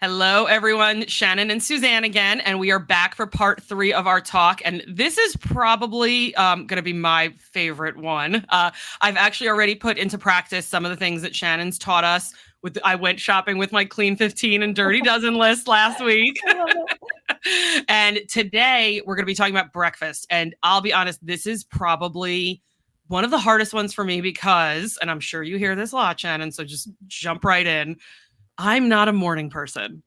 Hello, everyone. Shannon and Suzanne again, and we are back for part 3 of our talk. And this is probably going to be my favorite one. I've actually already put into practice some of the things that Shannon's taught us. I went shopping with my Clean 15 and Dirty Dozen list last week. I love it. And today we're going to be talking about breakfast. And I'll be honest, this is probably one of the hardest ones for me because, and I'm sure you hear this a lot, Shannon, so just jump right in. I'm not a morning person.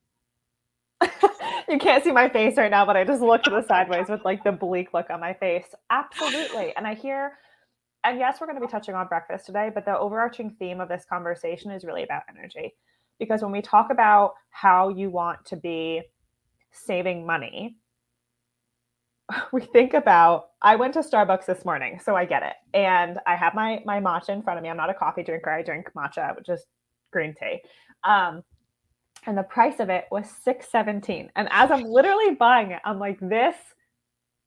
You can't see my face right now, but I just looked to the sideways with like the bleak look on my face. Absolutely. And yes, we're going to be touching on breakfast today, but the overarching theme of this conversation is really about energy. Because when we talk about how you want to be saving money, we think about, I went to Starbucks this morning, so I get it. And I have my matcha in front of me. I'm not a coffee drinker. I drink matcha, which is green tea. And the price of it was $6.17. And as I'm literally buying it, I'm like,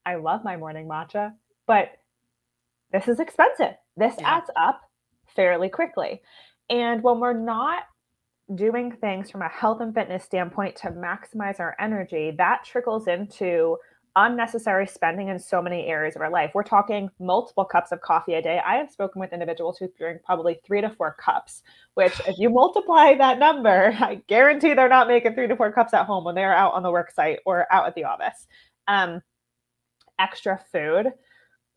I love my morning matcha, but this is expensive. This adds up fairly quickly. And when we're not doing things from a health and fitness standpoint to maximize our energy, that trickles into unnecessary spending in so many areas of our life. We're talking multiple cups of coffee a day. I have spoken with individuals who drink probably 3 to 4 cups, which if you multiply that number, I guarantee they're not making 3 to 4 cups at home when they're out on the work site or out at the office. Extra food,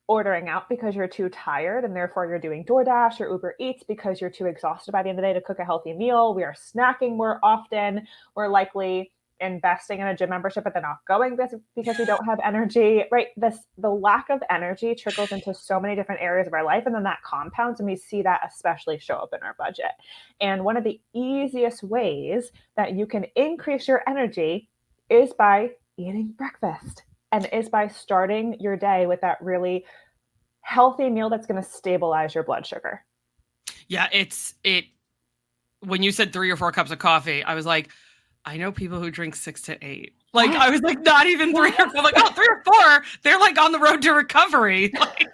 ordering out because you're too tired and therefore you're doing DoorDash or Uber Eats because you're too exhausted by the end of the day to cook a healthy meal. We are snacking more often. We're likely investing in a gym membership, but they're not going because we don't have energy, right? The lack of energy trickles into so many different areas of our life, and then that compounds, and we see that especially show up in our budget. And one of the easiest ways that you can increase your energy is by eating breakfast, and is by starting your day with that really healthy meal that's going to stabilize your blood sugar. Yeah, when you said 3 or 4 cups of coffee, I was like, I know people who drink 6 to 8. Like, I was like, not even 3 or 4. I'm like, oh, 3 or 4. They're like on the road to recovery. Like,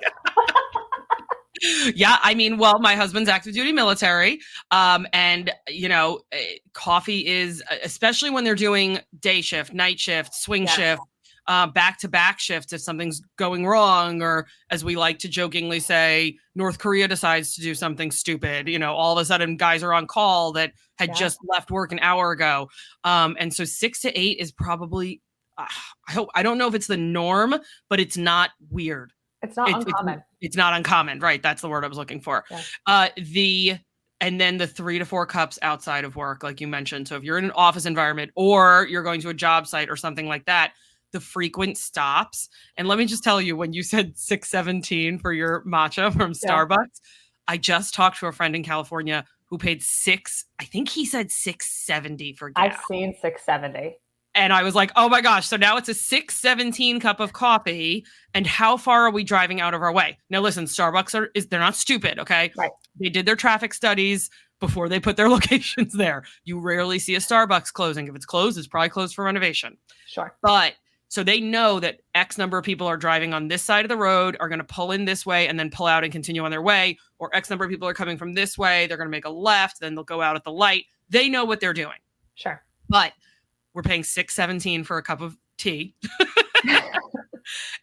yeah, I mean, well, my husband's active duty military. And, coffee is, especially when they're doing day shift, night shift, swing shift, back-to-back shifts if something's going wrong, or as we like to jokingly say, North Korea decides to do something stupid. All of a sudden guys are on call that had just left work an hour ago. And so 6 to 8 is probably, I don't know if it's the norm, but it's not weird. It's not uncommon. It's not uncommon, right? That's the word I was looking for. Yeah. And then the 3 to 4 cups outside of work, like you mentioned. So if you're in an office environment or you're going to a job site or something like that, the frequent stops. And let me just tell you, when you said $6.17 for your matcha from Starbucks, I just talked to a friend in California who paid I think he said $6.70 for gas. I've seen $6.70. And I was like, oh my gosh. So now it's a $6.17 cup of coffee. And how far are we driving out of our way? Now, listen, Starbucks they're not stupid. Okay. Right. They did their traffic studies before they put their locations there. You rarely see a Starbucks closing. If it's closed, it's probably closed for renovation. Sure. But so they know that X number of people are driving on this side of the road, are going to pull in this way and then pull out and continue on their way. Or X number of people are coming from this way. They're going to make a left. Then they'll go out at the light. They know what they're doing. Sure. But we're paying $6.17 for a cup of tea.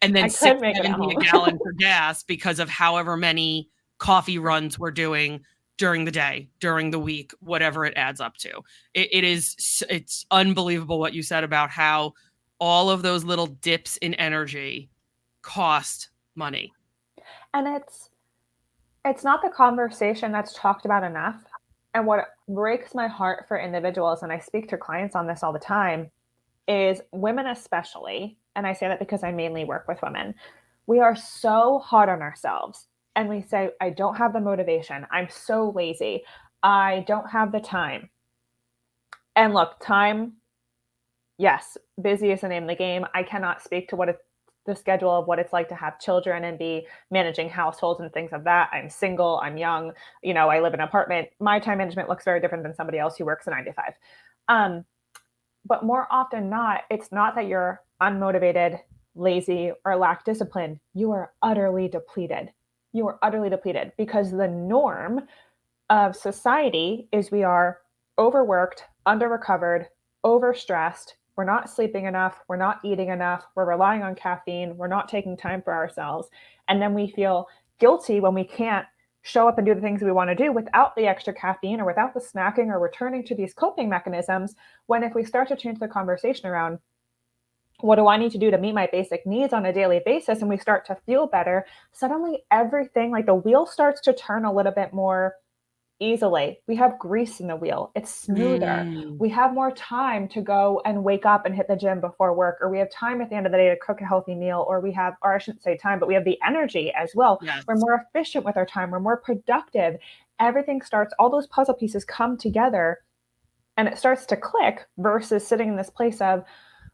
And then $6.70 a gallon for gas because of however many coffee runs we're doing during the day, during the week, whatever it adds up to. It's unbelievable what you said about how all of those little dips in energy cost money. And it's not the conversation that's talked about enough. And what breaks my heart for individuals, and I speak to clients on this all the time, is women especially, and I say that because I mainly work with women, we are so hard on ourselves. And we say, I don't have the motivation. I'm so lazy. I don't have the time. And look, time, yes, busy is the name of the game. I cannot speak to the schedule of what it's like to have children and be managing households and things of that. I'm single, I'm young, I live in an apartment. My time management looks very different than somebody else who works a 9 to 5. But more often not, it's not that you're unmotivated, lazy, or lack discipline. You are utterly depleted. You are utterly depleted because the norm of society is we are overworked, under-recovered, overstressed, we're not sleeping enough, we're not eating enough, we're relying on caffeine, we're not taking time for ourselves. And then we feel guilty when we can't show up and do the things we want to do without the extra caffeine or without the snacking or returning to these coping mechanisms. When if we start to change the conversation around, what do I need to do to meet my basic needs on a daily basis? And we start to feel better. Suddenly, everything, like the wheel starts to turn a little bit more easily. We have grease in the wheel. It's smoother. Mm. We have more time to go and wake up and hit the gym before work, or we have time at the end of the day to cook a healthy meal, or we have, or I shouldn't say time, but we have the energy as well. Yes. We're more efficient with our time. We're more productive. Everything starts, all those puzzle pieces come together and it starts to click versus sitting in this place of,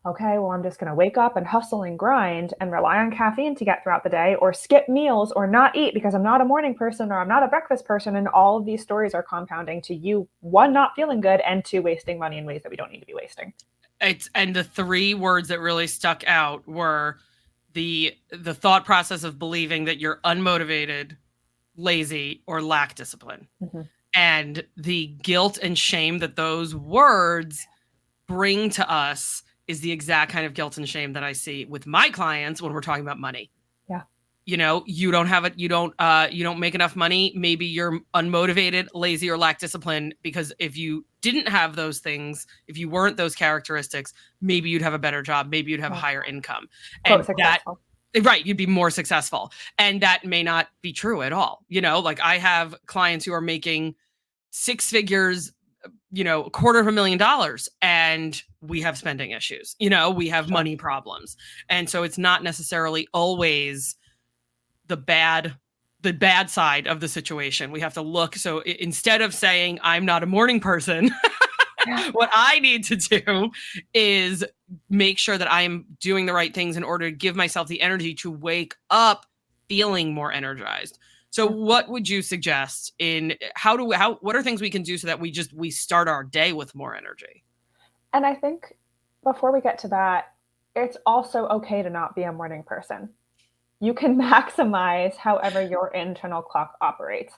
okay, well, I'm just going to wake up and hustle and grind and rely on caffeine to get throughout the day, or skip meals or not eat because I'm not a morning person or I'm not a breakfast person. And all of these stories are compounding to you, one, not feeling good, and two, wasting money in ways that we don't need to be wasting. And the three words that really stuck out were the thought process of believing that you're unmotivated, lazy, or lack discipline. Mm-hmm. And the guilt and shame that those words bring to us is the exact kind of guilt and shame that I see with my clients when we're talking about money. Yeah. You know, you don't have it, you don't make enough money. Maybe you're unmotivated, lazy, or lack discipline, because if you didn't have those things, if you weren't those characteristics, maybe you'd have a better job, maybe you'd have a higher income. And successful. Right, you'd be more successful. And that may not be true at all. You know, like I have clients who are making six figures, you know, $250,000, and we have spending issues, you know, we have money problems. And so it's not necessarily always the bad side of the situation. We have to look. So instead of saying I'm not a morning person, what I need to do is make sure that I'm doing the right things in order to give myself the energy to wake up feeling more energized. So what would you suggest in what are things we can do so that we start our day with more energy? And I think before we get to that, it's also okay to not be a morning person. You can maximize however your internal clock operates.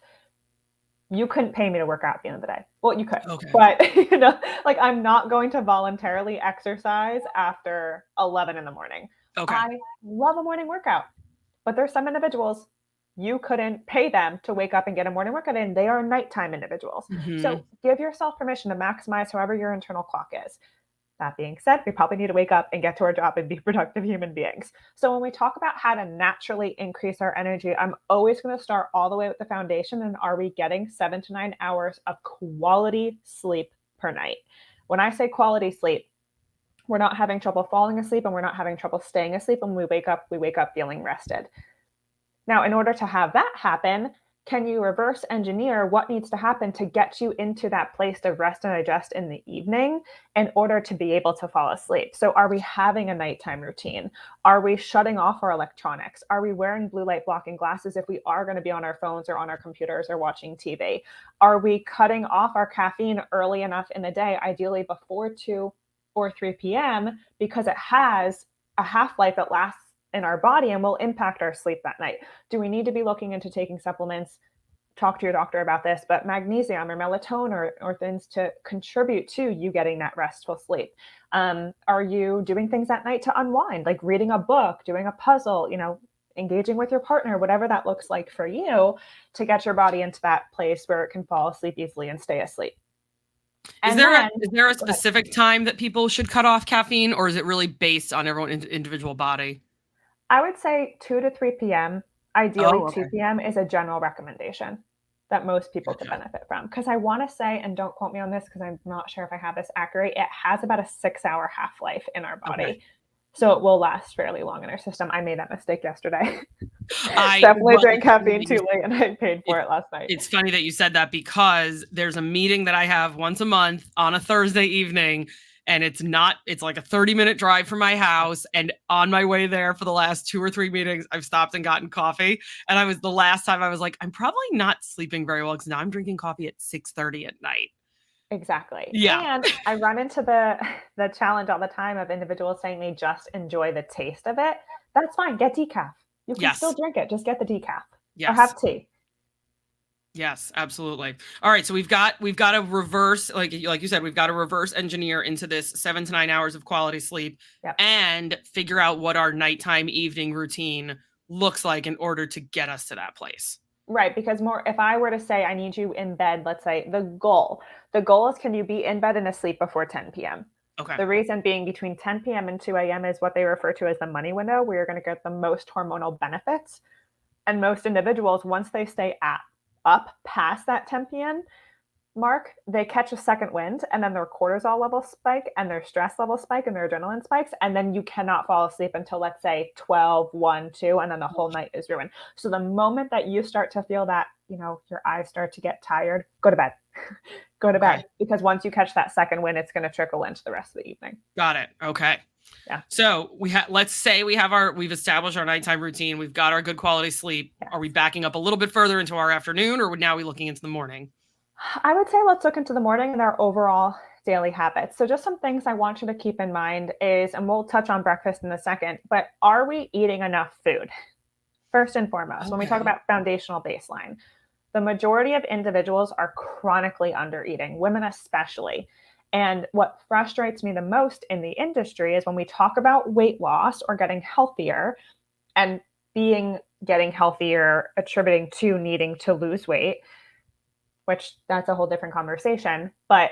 You couldn't pay me to work out at the end of the day. Well, you could, okay. But you know, like I'm not going to voluntarily exercise after 11 in the morning. Okay. I love a morning workout, but there's some individuals you couldn't pay them to wake up and get a morning workout in. They are nighttime individuals. Mm-hmm. So give yourself permission to maximize however your internal clock is. That being said, we probably need to wake up and get to our job and be productive human beings. So when we talk about how to naturally increase our energy, I'm always going to start all the way with the foundation. And are we getting 7 to 9 hours of quality sleep per night? When I say quality sleep, we're not having trouble falling asleep and we're not having trouble staying asleep. And when we wake up feeling rested. Now, in order to have that happen, can you reverse engineer what needs to happen to get you into that place to rest and digest in the evening in order to be able to fall asleep? So are we having a nighttime routine? Are we shutting off our electronics? Are we wearing blue light blocking glasses if we are going to be on our phones or on our computers or watching TV? Are we cutting off our caffeine early enough in the day, ideally before 2 or 3 p.m., because it has a half-life that lasts in our body and will impact our sleep that night? Do we need to be looking into taking supplements? Talk to your doctor about this, but magnesium or melatonin or things to contribute to you getting that restful sleep. Are you doing things at night to unwind, like reading a book, doing a puzzle, you know, engaging with your partner, whatever that looks like for you, to get your body into that place where it can fall asleep easily and stay asleep? Is there a specific time that people should cut off caffeine, or is it really based on everyone's individual body? I would say 2 to 3 p.m. Ideally, 2 p.m. is a general recommendation that most people could benefit from. Because I want to say, and don't quote me on this because I'm not sure if I have this accurate, it has about a 6-hour half-life in our body. Okay. So it will last fairly long in our system. I made that mistake yesterday. I definitely drank caffeine too late and I paid for it last night. It's funny that you said that because there's a meeting that I have once a month on a Thursday evening. And it's like a 30-minute drive from my house. And on my way there for the last 2 or 3 meetings, I've stopped and gotten coffee. And the last time I was like, I'm probably not sleeping very well because now I'm drinking coffee at 6:30 at night. Exactly. Yeah. And I run into the challenge all the time of individuals saying they just enjoy the taste of it. That's fine. Get decaf. You can still drink it. Just get the decaf. Yes. Or have tea. Yes, absolutely. All right, so we've got to reverse, like you said, we've got to reverse engineer into this 7 to 9 hours of quality sleep Yep. and figure out what our nighttime evening routine looks like in order to get us to that place. Right, because more if I were to say I need you in bed, let's say the goal is can you be in bed and asleep before 10 p.m. Okay. The reason being between 10 p.m. and 2 a.m. is what they refer to as the money window, where you're going to get the most hormonal benefits. And most individuals, once they stay up past that 10 p.m. mark, they catch a second wind and then their cortisol levels spike and their stress levels spike and their adrenaline spikes. And then you cannot fall asleep until, let's say, 12, 1, 2, and then the whole night is ruined. So the moment that you start to feel that, your eyes start to get tired, go to bed. Go to Okay. bed. Because once you catch that second wind, it's going to trickle into the rest of the evening. Got it. Okay. Yeah. So let's say we've established our nighttime routine. We've got our good quality sleep. Yes. Are we backing up a little bit further into our afternoon, or now we looking into the morning? I would say let's look into the morning and our overall daily habits. So just some things I want you to keep in mind is, and we'll touch on breakfast in a second, but are we eating enough food? First and foremost, when we talk Okay. about foundational baseline, the majority of individuals are chronically under eating, women especially. And what frustrates me the most in the industry is when we talk about weight loss or getting healthier and getting healthier, attributing to needing to lose weight, which that's a whole different conversation. But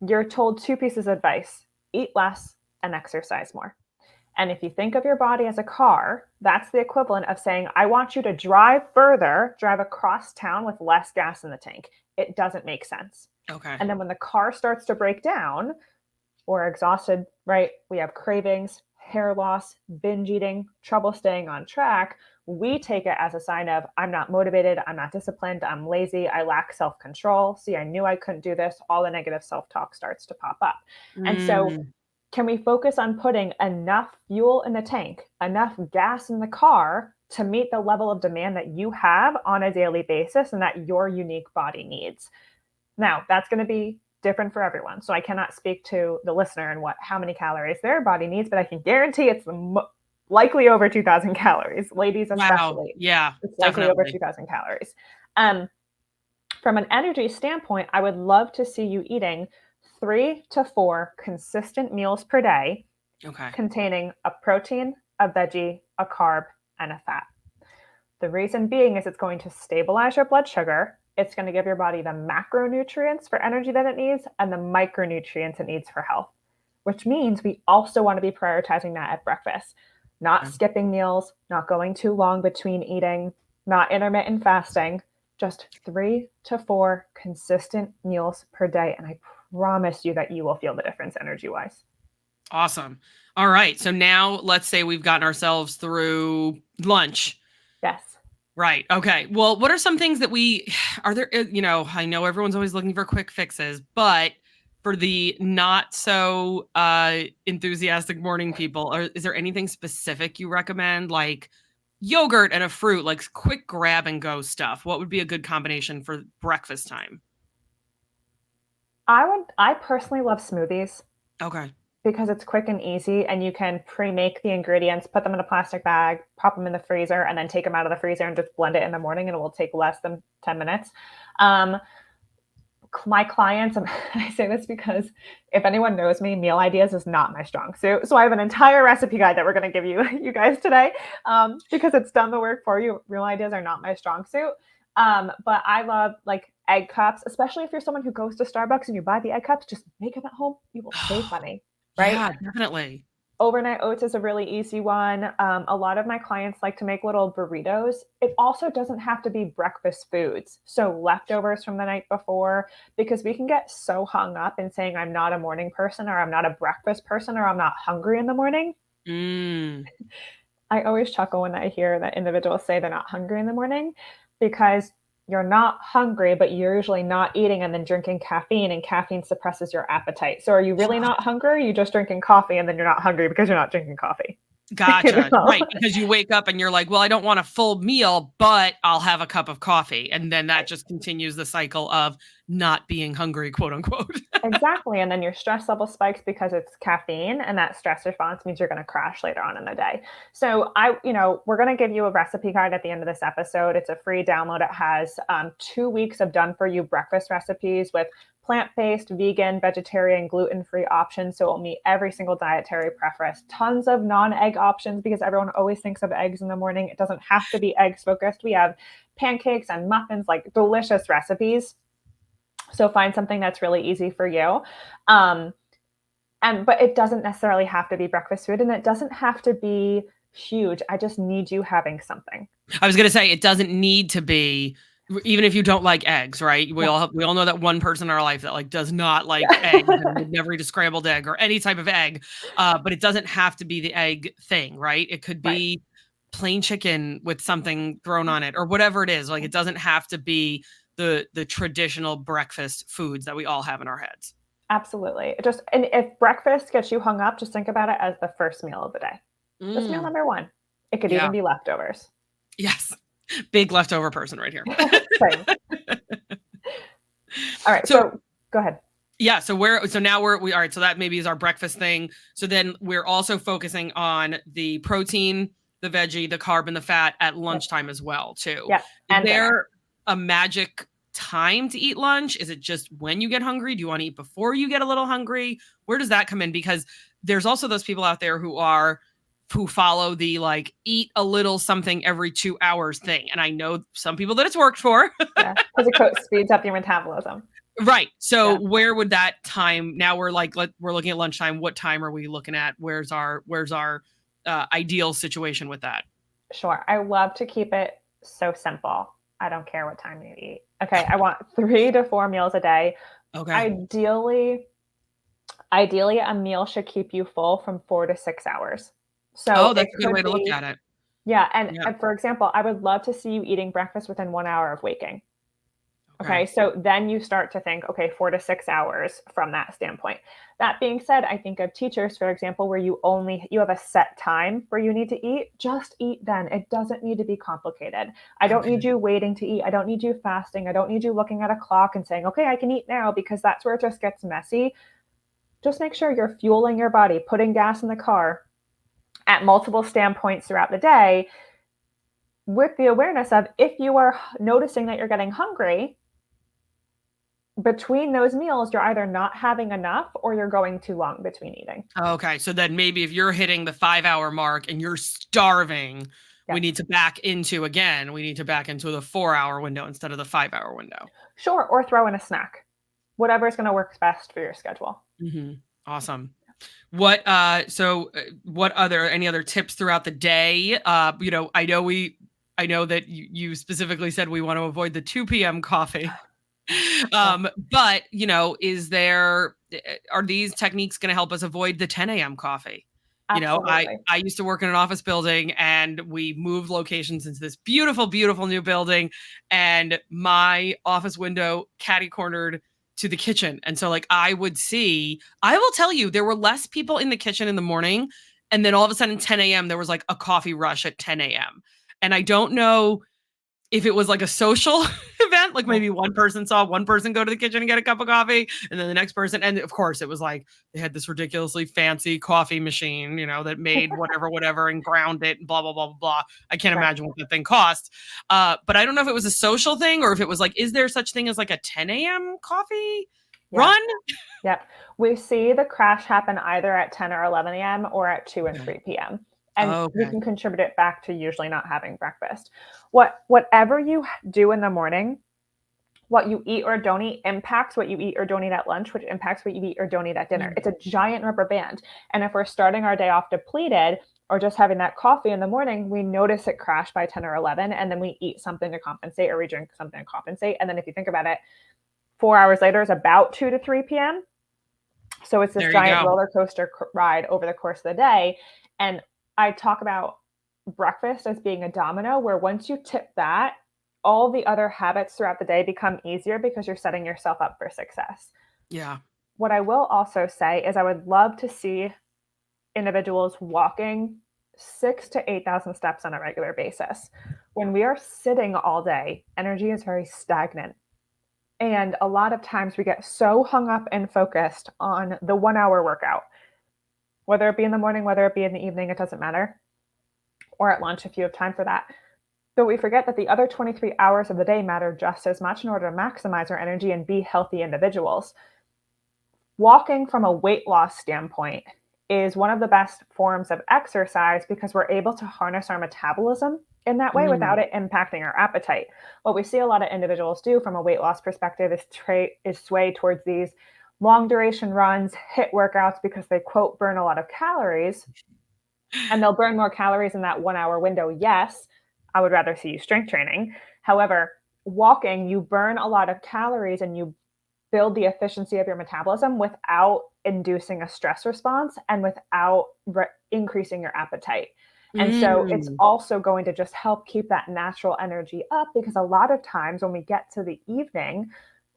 you're told two pieces of advice: eat less and exercise more. And if you think of your body as a car, that's the equivalent of saying, I want you to drive further, drive across town with less gas in the tank. It doesn't make sense. Okay. And then when the car starts to break down or exhausted, right, we have cravings, hair loss, binge eating, trouble staying on track. We take it as a sign of, I'm not motivated, I'm not disciplined, I'm lazy, I lack self control. See, I knew I couldn't do this. All the negative self talk starts to pop up. And so, can we focus on putting enough fuel in the tank, enough gas in the car to meet the level of demand that you have on a daily basis and that your unique body needs? Now, that's going to be different for everyone. So I cannot speak to the listener and how many calories their body needs, but I can guarantee it's likely over 2,000 calories. Ladies Wow. especially, Yeah, it's likely over definitely. 2,000 calories. From an energy standpoint, I would love to see you eating 3 to 4 consistent meals per day Okay. containing a protein, a veggie, a carb, and a fat. The reason being is it's going to stabilize your blood sugar. It's going to give your body the macronutrients for energy that it needs and the micronutrients it needs for health, which means we also want to be prioritizing that at breakfast, not skipping meals, not going too long between eating, not intermittent fasting, just 3 to 4 consistent meals per day. And I promise you that you will feel the difference energy wise. Awesome. All right. So now let's say we've gotten ourselves through lunch. Yes. Right. Okay. Well, what are some things that are there, I know everyone's always looking for quick fixes, but for the not so enthusiastic morning people, is there anything specific you recommend, like yogurt and a fruit, like quick grab and go stuff? What would be a good combination for breakfast time? I personally love smoothies Okay. because it's quick and easy and you can pre-make the ingredients, put them in a plastic bag, pop them in the freezer, and then take them out of the freezer and just blend it in the morning, and it will take less than 10 minutes. My clients, and I say this because if anyone knows me, meal ideas is not my strong suit. So I have an entire recipe guide that we're going to give you guys today, because it's done the work for you. Meal ideas are not my strong suit. But I love like egg cups, especially if you're someone who goes to Starbucks and you buy the egg cups, just make them at home. You will save money, right? Yeah, definitely. Overnight oats is a really easy one. A lot of my clients like to make little burritos. It also doesn't have to be breakfast foods. So leftovers from the night before, because we can get so hung up in saying I'm not a morning person or I'm not a breakfast person or I'm not hungry in the morning. I always chuckle when I hear that individuals say they're not hungry in the morning, because you're not hungry, but you're usually not eating and then drinking caffeine, and caffeine suppresses your appetite. So are you really not hungry? Or are you just drinking coffee and then you're not hungry because you're not drinking coffee? Gotcha. Right. Because you wake up and you're like, well, I don't want a full meal, but I'll have a cup of coffee. And then that just continues the cycle of not being hungry, quote unquote. Exactly. And then your stress level spikes because it's caffeine, and that stress response means you're going to crash later on in the day. So we're going to give you a recipe guide at the end of this episode. It's a free download. It has 2 weeks of done for you breakfast recipes with plant-based, vegan, vegetarian, gluten-free options. So it'll meet every single dietary preference. Tons of non-egg options because everyone always thinks of eggs in the morning. It doesn't have to be eggs focused. We have pancakes and muffins, like delicious recipes. So find something that's really easy for you. But it doesn't necessarily have to be breakfast food, and it doesn't have to be huge. I just need you having something. I was going to say, it doesn't need to be, even if you don't like eggs, right? We all know that one person in our life that like does not like eggs and would never eat a scrambled egg or any type of egg. But it doesn't have to be the egg thing, right? It could be plain chicken with something thrown on it or whatever it is. Like, it doesn't have to be the traditional breakfast foods that we all have in our heads. Absolutely. And if breakfast gets you hung up, just think about it as the first meal of the day. Just meal number one. It could even be leftovers. Yes. Big leftover person right here. Same. All right. So go ahead. Yeah. So now all right. So that maybe is our breakfast thing. So then we're also focusing on the protein, the veggie, the carb, and the fat at lunchtime as well, too. Yeah. Is there a magic time to eat lunch? Is it just when you get hungry? Do you want to eat before you get a little hungry? Where does that come in? Because there's also those people out there who follow the like eat a little something every 2 hours thing. And I know some people that it's worked for. Yeah, because it speeds up your metabolism. Right. So where would that time, now we're looking at lunchtime. What time are we looking at? Where's our ideal situation with that? Sure. I love to keep it so simple. I don't care what time you eat. Okay. I want 3 to 4 meals a day. Okay. Ideally, a meal should keep you full from 4 to 6 hours. So that's a good way to look at it. Yeah. And for example, I would love to see you eating breakfast within 1 hour of waking. Okay. So then you start to think, okay, 4 to 6 hours from that standpoint. That being said, I think of teachers, for example, where you have a set time where you need to eat. Just eat then. It doesn't need to be complicated. I don't need you waiting to eat. I don't need you fasting. I don't need you looking at a clock and saying, okay, I can eat now, because that's where it just gets messy. Just make sure you're fueling your body, putting gas in the car at multiple standpoints throughout the day, with the awareness of, if you are noticing that you're getting hungry, between those meals, you're either not having enough or you're going too long between eating. Okay. So then maybe if you're hitting the 5-hour mark and you're starving, we need to back into the 4-hour window instead of the 5-hour window. Sure. Or throw in a snack, whatever is going to work best for your schedule. Mm-hmm. Awesome. What any other tips throughout the day? I know that you specifically said we want to avoid the 2 p.m. coffee. But are these techniques going to help us avoid the 10 a.m. coffee? Absolutely. I used to work in an office building, and we moved locations into this beautiful, beautiful new building, and my office window catty cornered to the kitchen. And so I will tell you, there were less people in the kitchen in the morning. And then all of a sudden 10 a.m. there was like a coffee rush at 10 a.m. And I don't know if it was like a social event, like maybe one person saw one person go to the kitchen and get a cup of coffee, and then the next person. And of course it was like, they had this ridiculously fancy coffee machine, that made whatever and ground it and blah, blah, blah, blah, blah. I can't imagine what the thing cost. But I don't know if it was a social thing or if it was like, is there such thing as like a 10 a.m. coffee run? Yep. We see the crash happen either at 10 or 11 a.m. or at 2 and 3 p.m. And you can contribute it back to usually not having breakfast. Whatever you do in the morning, what you eat or don't eat impacts what you eat or don't eat at lunch, which impacts what you eat or don't eat at dinner. It's a giant rubber band. And if we're starting our day off depleted or just having that coffee in the morning, we notice it crash by 10 or 11, and then we eat something to compensate, or we drink something to compensate. And then if you think about it, 4 hours later is about 2 to 3 p.m. So it's this giant roller coaster ride over the course of the day. And I talk about breakfast as being a domino, where once you tip that, all the other habits throughout the day become easier because you're setting yourself up for success. Yeah. What I will also say is I would love to see individuals walking 6 to 8,000 steps on a regular basis. When we are sitting all day, energy is very stagnant. And a lot of times we get so hung up and focused on the 1 hour workout, whether it be in the morning, whether it be in the evening, it doesn't matter, or at lunch if you have time for that. But we forget that the other 23 hours of the day matter just as much in order to maximize our energy and be healthy individuals. Walking from a weight loss standpoint is one of the best forms of exercise because we're able to harness our metabolism in that way Mm. without it impacting our appetite. What we see a lot of individuals do from a weight loss perspective is sway towards these long duration runs, HIIT workouts because they quote burn a lot of calories, and they'll burn more calories in that 1 hour window. Yes, I would rather see you strength training. However, walking, you burn a lot of calories and you build the efficiency of your metabolism without inducing a stress response and without increasing your appetite. And so it's Mm. also going to just help keep that natural energy up because a lot of times when we get to the evening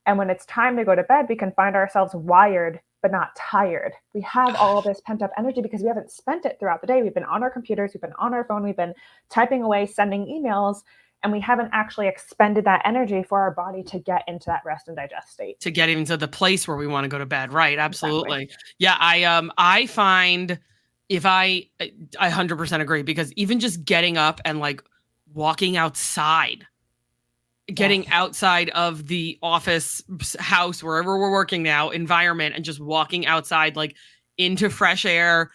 and when it's time to go to bed, we can find ourselves wired but not tired. We have all of this pent up energy because we haven't spent it throughout the day. We've been on our computers, we've been on our phone, we've been typing away, sending emails, and we haven't actually expended that energy for our body to get into that rest and digest state. To get into the place where we want to go to bed. Right. Absolutely. Exactly. Yeah. I find if I 100% agree because even just getting up and like walking outside, getting Yes. outside of the office, house, wherever we're working now, environment, and just walking outside, like into fresh air.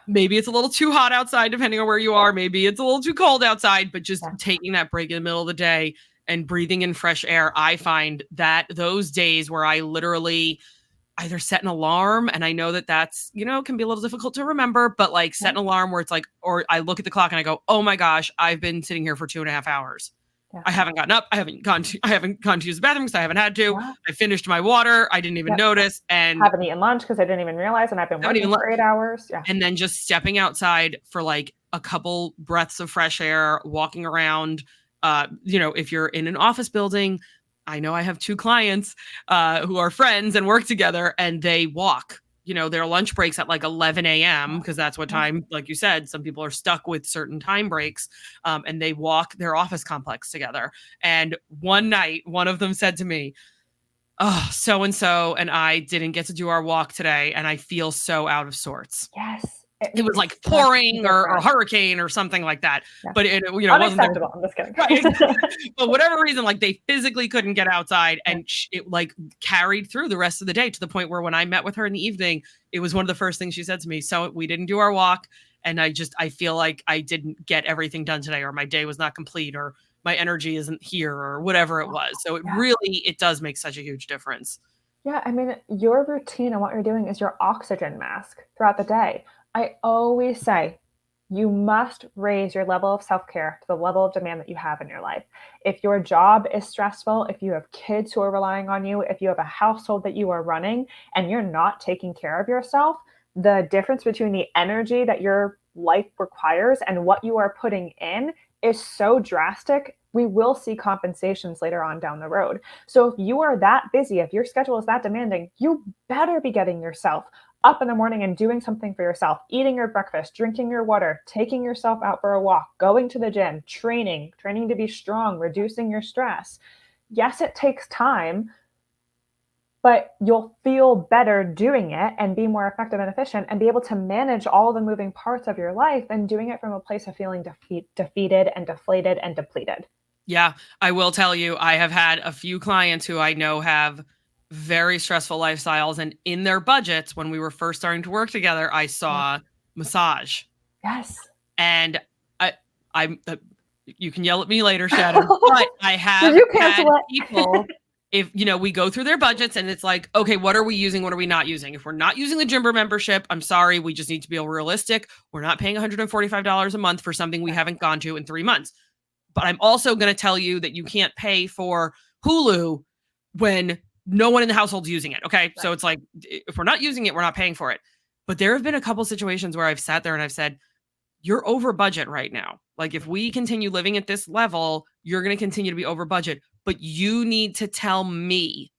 Maybe it's a little too hot outside, depending on where you are. Maybe it's a little too cold outside, but just Yeah. taking that break in the middle of the day and breathing in fresh air. I find that those days where I literally either set an alarm, and I know that that's, can be a little difficult to remember, but like set an alarm where it's like, or I look at the clock and I go, oh my gosh, I've been sitting here for 2.5 hours. Yeah. I haven't gotten up. I haven't gone to use the bathroom because I haven't had to. Yeah. I finished my water. I didn't even Yep. notice. And Haven't eaten lunch because I didn't even realize, and I've been haven't working even for 8 hours. Yeah. and then just stepping outside for like a couple breaths of fresh air, walking around. If you're in an office building, I know I have two clients who are friends and work together, and they walk. Their lunch breaks at like 11 a.m. because that's what Yeah. time, like you said, some people are stuck with certain time breaks, and they walk their office complex together. And one night, one of them said to me, oh, so and so and I didn't get to do our walk today, and I feel so out of sorts. Yes. It It was makes like such a pouring or difference. hurricane or something like that, Yeah. but it wasn't their Unacceptable. I'm just kidding. right. But whatever reason, like they physically couldn't get outside, Yeah. and it like carried through the rest of the day to the point where when I met with her in the evening, it was one of the first things she said to me. So we didn't do our walk, and I feel like I didn't get everything done today, or my day was not complete, or my energy isn't here, or whatever it was. So Yeah. it does make such a huge difference. Yeah, I mean, your routine and what you're doing is your oxygen mask throughout the day. I always say you must raise your level of self care to the level of demand that you have in your life. If your job is stressful, if you have kids who are relying on you, if you have a household that you are running and you're not taking care of yourself, the difference between the energy that your life requires and what you are putting in is so drastic. We will see compensations later on down the road. So if you are that busy, if your schedule is that demanding, you better be getting yourself up in the morning and doing something for yourself, eating your breakfast, drinking your water, taking yourself out for a walk, going to the gym, training to be strong, reducing your stress. Yes, it takes time, but you'll feel better doing it and be more effective and efficient and be able to manage all the moving parts of your life than doing it from a place of feeling defeated and deflated and depleted. Yeah, I will tell you, I have had a few clients who I know have very stressful lifestyles, and in their budgets, when we were first starting to work together, I Yeah. saw massage, Yes. and I, I'm. You can yell at me later, Shannon, but I Did have you had cancel people. it? If we go through their budgets, and it's like, okay, what are we using? What are we not using? If we're not using the gym membership, I'm sorry, we just need to be realistic. We're not paying $145 a month for something we haven't gone to in 3 months. But I'm also going to tell you that you can't pay for Hulu when no one in the household's using it. Okay. Right. So it's like, if we're not using it, we're not paying for it. But there have been a couple situations where I've sat there and I've said, you're over budget right now. Like if we continue living at this level, you're going to continue to be over budget, but you need to tell me,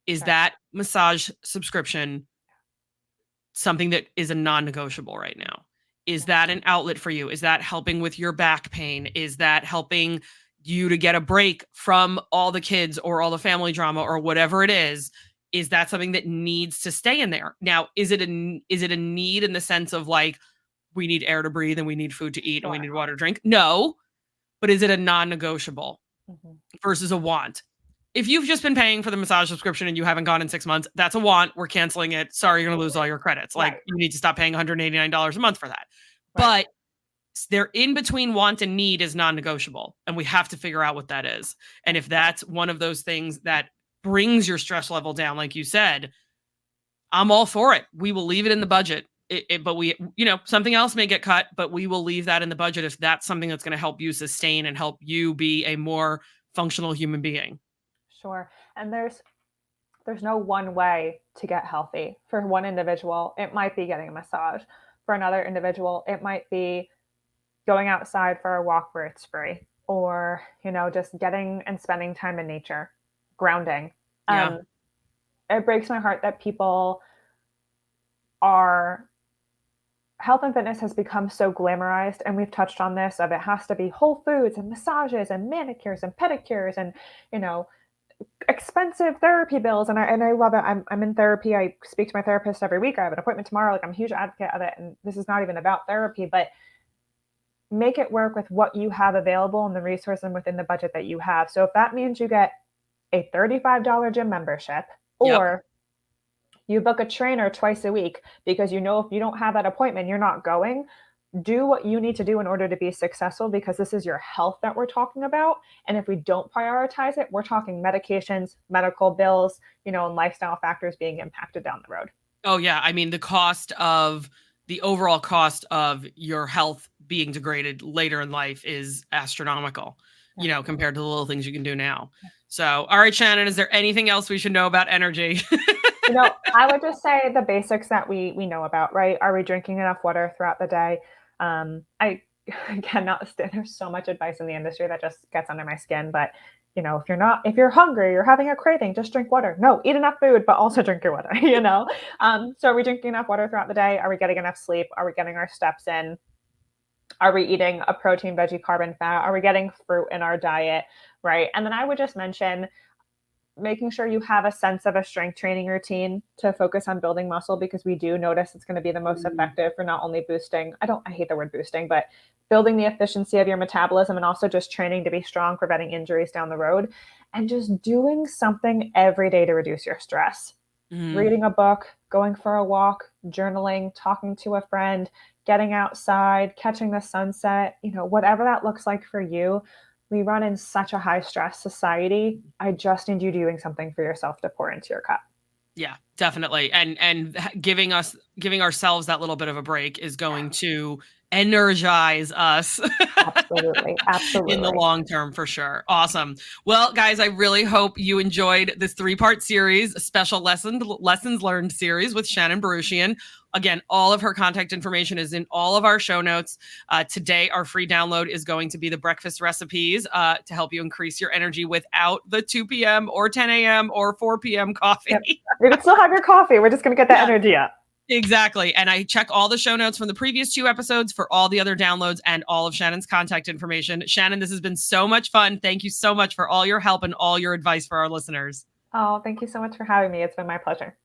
is that massage subscription something that is a non-negotiable right now? Is that an outlet for you? Is that helping with your back pain? Is that helping you to get a break from all the kids or all the family drama or whatever it is? Is that something that needs to stay in there? Now, is it a need in the sense of like, we need air to breathe and we need food to eat and we need water to drink? No, but is it a non-negotiable versus a want? If you've just been paying for the massage subscription and you haven't gone in 6 months, that's a want. We're canceling it. Sorry, you're going to lose all your credits. Like, you need to stop paying $189 a month for that. But they're in between want and need is non-negotiable. And we have to figure out what that is. And if that's one of those things that brings your stress level down, like you said, I'm all for it. We will leave it in the budget. But we, something else may get cut, but we will leave that in the budget if that's something that's going to help you sustain and help you be a more functional human being. Sure. And there's no one way to get healthy. For one individual, it might be getting a massage. For another individual, it might be going outside for a walk where it's free, or, just getting and spending time in nature, grounding. Yeah. It breaks my heart that health and fitness has become so glamorized, and we've touched on this, of it has to be whole foods and massages and manicures and pedicures and, expensive therapy bills. And I love it. I'm in therapy. I speak to my therapist every week. I have an appointment tomorrow. Like, I'm a huge advocate of it. And this is not even about therapy, but make it work with what you have available and the resources within the budget that you have. So if that means you get a $35 gym membership, or you book a trainer twice a week because if you don't have that appointment, you're not going, do what you need to do in order to be successful, because this is your health that we're talking about. And if we don't prioritize it, we're talking medications, medical bills, and lifestyle factors being impacted down the road. Oh yeah. I mean, the overall cost of your health being degraded later in life is astronomical, compared to the little things you can do now. So, all right, Shannon, is there anything else we should know about energy? I would just say the basics that we know about, right? Are we drinking enough water throughout the day? I cannot stand, there's so much advice in the industry that just gets under my skin, but if you're hungry, you're having a craving, just drink water. No, eat enough food, but also drink your water, So are we drinking enough water throughout the day? Are we getting enough sleep? Are we getting our steps in? Are we eating a protein, veggie, carb, and fat? Are we getting fruit in our diet, right? And then I would just mention making sure you have a sense of a strength training routine to focus on building muscle, because we do notice it's going to be the most effective for not only boosting, I hate the word boosting, but building the efficiency of your metabolism, and also just training to be strong, preventing injuries down the road, and just doing something every day to reduce your stress. Reading a book, going for a walk, journaling, talking to a friend, getting outside, catching the sunset, whatever that looks like for you. We run in such a high stress society. I just need you doing something for yourself to pour into your cup. Yeah, definitely. And giving ourselves that little bit of a break is going to energize us. Absolutely. In the long term, for sure. Awesome. Well, guys, I really hope you enjoyed this 3-part series, a special lessons learned series with Shannon Buruchian. Again, all of her contact information is in all of our show notes. Today, our free download is going to be the breakfast recipes to help you increase your energy without the 2 p.m. or 10 a.m. or 4 p.m. coffee. Yep. You can still have your coffee. We're just going to get that energy up. Exactly. And I check all the show notes from the previous 2 episodes for all the other downloads and all of Shannon's contact information. Shannon, this has been so much fun. Thank you so much for all your help and all your advice for our listeners. Oh, thank you so much for having me. It's been my pleasure.